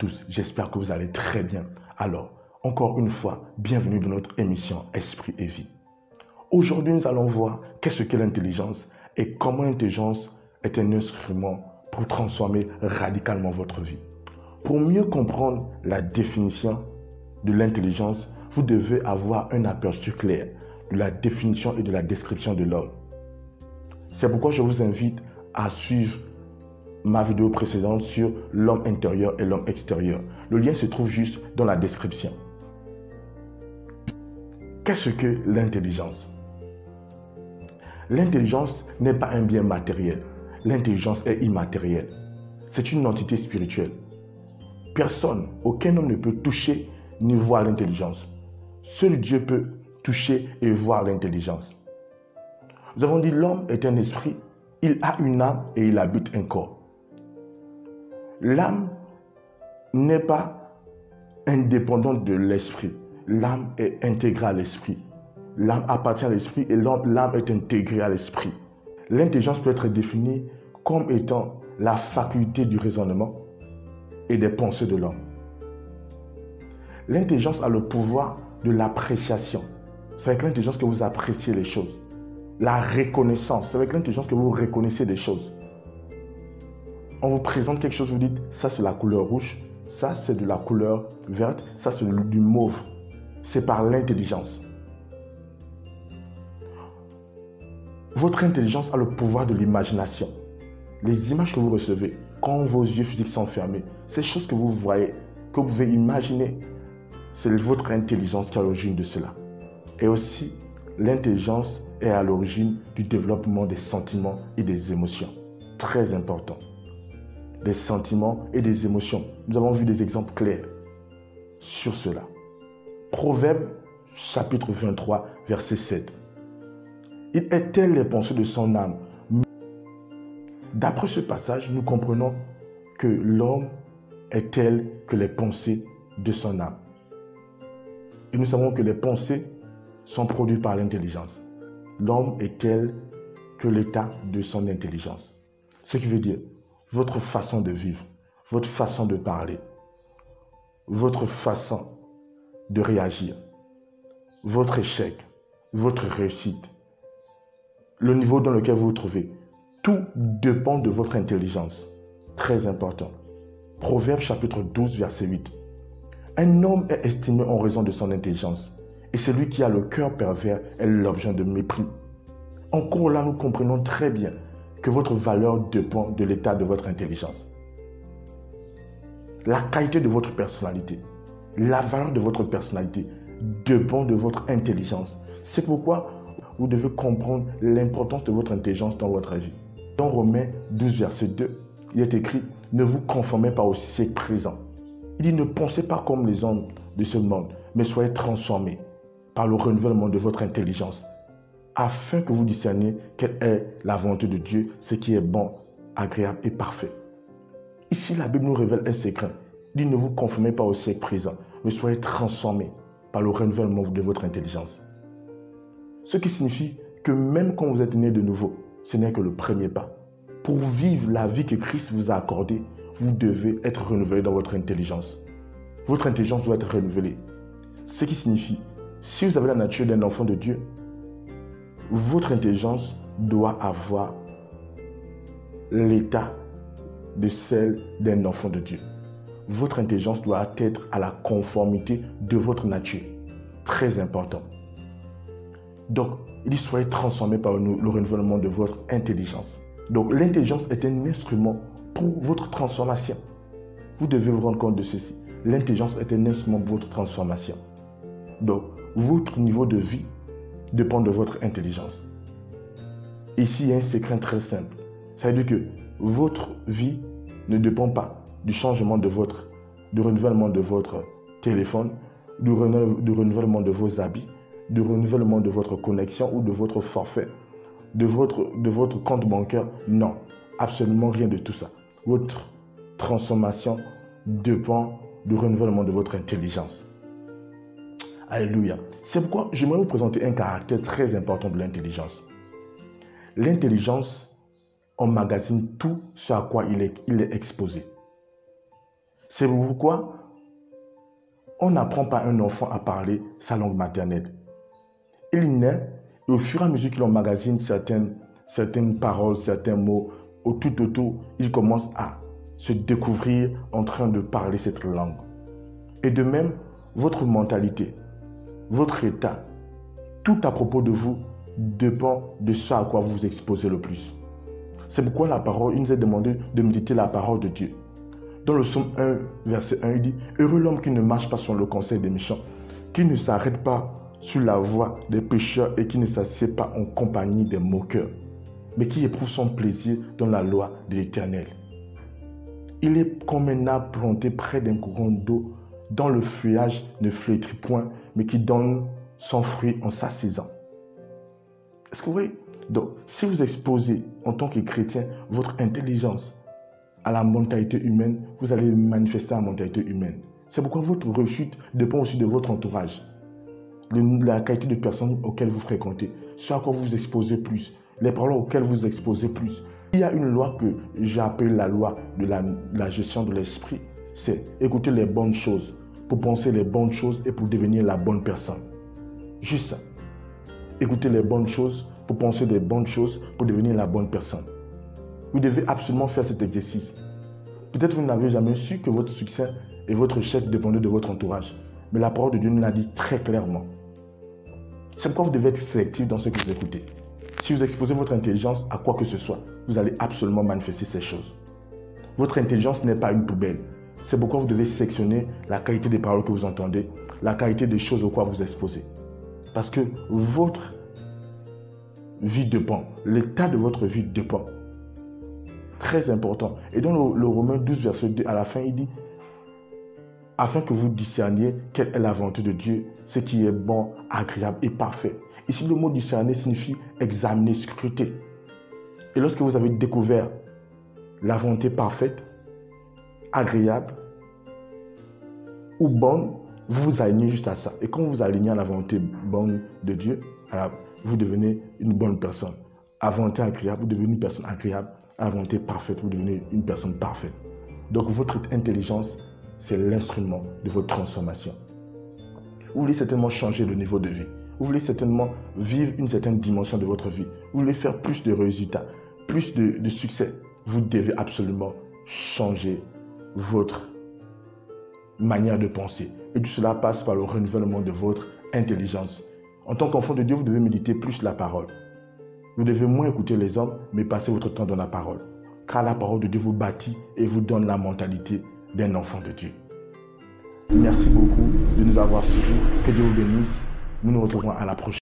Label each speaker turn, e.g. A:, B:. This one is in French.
A: tous, j'espère que vous allez très bien. Alors, encore une fois, bienvenue dans notre émission Esprit et Vie. Aujourd'hui, nous allons voir qu'est-ce qu'est l'intelligence et comment l'intelligence est un instrument pour transformer radicalement votre vie. Pour mieux comprendre la définition de l'intelligence, vous devez avoir un aperçu clair de la définition et de la description de l'homme. C'est pourquoi je vous invite à suivre ma vidéo précédente sur l'homme intérieur et l'homme extérieur. Le lien se trouve juste dans la description. Qu'est-ce que l'intelligence? L'intelligence n'est pas un bien matériel. L'intelligence est immatérielle. C'est une entité spirituelle. Personne, aucun homme ne peut toucher ni voir l'intelligence. Seul Dieu peut toucher et voir l'intelligence. Nous avons dit l'homme est un esprit, il a une âme et il habite un corps. L'âme n'est pas indépendante de l'esprit. L'âme est intégrée à l'esprit. L'âme appartient à l'esprit et l'âme est intégrée à l'esprit. L'intelligence peut être définie comme étant la faculté du raisonnement et des pensées de l'homme. L'intelligence a le pouvoir de l'appréciation. C'est avec l'intelligence que vous appréciez les choses. La reconnaissance, c'est avec l'intelligence que vous reconnaissez des choses. On vous présente quelque chose, vous dites, ça c'est la couleur rouge, ça c'est de la couleur verte, ça c'est du mauve. C'est par l'intelligence. Votre intelligence a le pouvoir de l'imagination. Les images que vous recevez, quand vos yeux physiques sont fermés, ces choses que vous voyez, que vous pouvez imaginer, c'est votre intelligence qui est à l'origine de cela. Et aussi, l'intelligence est à l'origine du développement des sentiments et des émotions. Très important. Des sentiments et des émotions. Nous avons vu des exemples clairs sur cela. Proverbe chapitre 23, verset 7. Il est tel les pensées de son âme. D'après ce passage, nous comprenons que l'homme est tel que les pensées de son âme. Et nous savons que les pensées sont produites par l'intelligence. L'homme est tel que l'état de son intelligence. Ce qui veut dire votre façon de vivre, votre façon de parler, votre façon de réagir, votre échec, votre réussite, le niveau dans lequel vous vous trouvez, tout dépend de votre intelligence. Très important. Proverbe chapitre 12, verset 8. Un homme est estimé en raison de son intelligence, et celui qui a le cœur pervers est l'objet de mépris. Encore là, nous comprenons très bien que votre valeur dépend de l'état de votre intelligence. La qualité de votre personnalité, la valeur de votre personnalité dépend de votre intelligence. C'est pourquoi vous devez comprendre l'importance de votre intelligence dans votre vie. Dans Romains 12, verset 2, il est écrit « Ne vous conformez pas au siècle présent ». Il dit « Ne pensez pas comme les hommes de ce monde, mais soyez transformés par le renouvellement de votre intelligence, afin que vous discerniez quelle est la volonté de Dieu, ce qui est bon, agréable et parfait. » Ici, la Bible nous révèle un secret. Il dit « Ne vous conformez pas au siècle présent, mais soyez transformés par le renouvellement de votre intelligence. » Ce qui signifie que même quand vous êtes né de nouveau, ce n'est que le premier pas. Pour vivre la vie que Christ vous a accordée, vous devez être renouvelé dans votre intelligence. Votre intelligence doit être renouvelée. Ce qui signifie, si vous avez la nature d'un enfant de Dieu, votre intelligence doit avoir l'état de celle d'un enfant de Dieu. Votre intelligence doit être à la conformité de votre nature. Très important. Donc, il dit soyez transformés par le renouvellement de votre intelligence. Donc, l'intelligence est un instrument pour votre transformation. Vous devez vous rendre compte de ceci. L'intelligence est un instrument pour votre transformation. Donc, votre niveau de vie dépend de votre intelligence. Ici, il y a un secret très simple. Ça veut dire que votre vie ne dépend pas du changement du renouvellement de votre téléphone, du renouvellement de vos habits, du renouvellement de votre connexion ou de votre forfait, de votre compte bancaire. Non, absolument rien de tout ça. Votre transformation dépend du renouvellement de votre intelligence. Alléluia. C'est pourquoi j'aimerais vous présenter un caractère très important de l'intelligence. L'intelligence emmagasine tout ce à quoi il est exposé. C'est pourquoi on n'apprend pas un enfant à parler sa langue maternelle. Il naît et au fur et à mesure qu'il emmagasine certaines paroles, certains mots, tout autour, il commence à se découvrir en train de parler cette langue. Et de même, votre mentalité, votre état, tout à propos de vous dépend de ce à quoi vous vous exposez le plus. C'est pourquoi la parole, il nous est demandé de méditer la parole de Dieu. Dans le psaume 1, verset 1, il dit « Heureux l'homme qui ne marche pas sur le conseil des méchants, qui ne s'arrête pas sur la voie des pécheurs et qui ne s'assied pas en compagnie des moqueurs, mais qui éprouve son plaisir dans la loi de l'Éternel. Il est comme un arbre planté près d'un courant d'eau, dont le feuillage ne flétrit point, mais qui donne son fruit en sa saison. » Est-ce que vous voyez? Donc, si vous exposez en tant que chrétien votre intelligence à la mentalité humaine, vous allez manifester la mentalité humaine. C'est pourquoi votre réussite dépend aussi de votre entourage, la qualité de personnes auxquelles vous fréquentez, ce à quoi vous vous exposez plus, les paroles auxquelles vous vous exposez plus. Il y a une loi que j'appelle la loi de la gestion de l'esprit. C'est écouter les bonnes choses pour penser les bonnes choses et pour devenir la bonne personne. Juste ça. Écouter les bonnes choses pour penser les bonnes choses pour devenir la bonne personne. Vous devez absolument faire cet exercice. Peut-être vous n'avez jamais su que votre succès et votre échec dépendaient de votre entourage. Mais la parole de Dieu nous l'a dit très clairement. C'est pourquoi vous devez être sélectif dans ce que vous écoutez. Si vous exposez votre intelligence à quoi que ce soit, vous allez absolument manifester ces choses. Votre intelligence n'est pas une poubelle. C'est pourquoi vous devez sélectionner la qualité des paroles que vous entendez, la qualité des choses auxquelles vous exposez. Parce que votre vie dépend, l'état de votre vie dépend. Très important. Et dans le Romains 12, verset 2, à la fin, il dit « Afin que vous discerniez quelle est la volonté de Dieu, ce qui est bon, agréable et parfait. » Ici, le mot « discerner » signifie examiner, scruter. Et lorsque vous avez découvert la volonté parfaite, agréable ou bonne, vous vous alignez juste à ça. Et quand vous vous alignez à la volonté bonne de Dieu, alors vous devenez une bonne personne. À la volonté agréable, vous devenez une personne agréable. À la volonté parfaite, vous devenez une personne parfaite. Donc votre intelligence, c'est l'instrument de votre transformation. Vous voulez certainement changer de niveau de vie. Vous voulez certainement vivre une certaine dimension de votre vie. Vous voulez faire plus de résultats, plus de succès. Vous devez absolument changer votre manière de penser. Et tout cela passe par le renouvellement de votre intelligence. En tant qu'enfant de Dieu, vous devez méditer plus la parole. Vous devez moins écouter les hommes, mais passer votre temps dans la parole. Car la parole de Dieu vous bâtit et vous donne la mentalité d'un enfant de Dieu. Merci beaucoup de nous avoir suivis. Que Dieu vous bénisse. Nous nous retrouvons à la prochaine.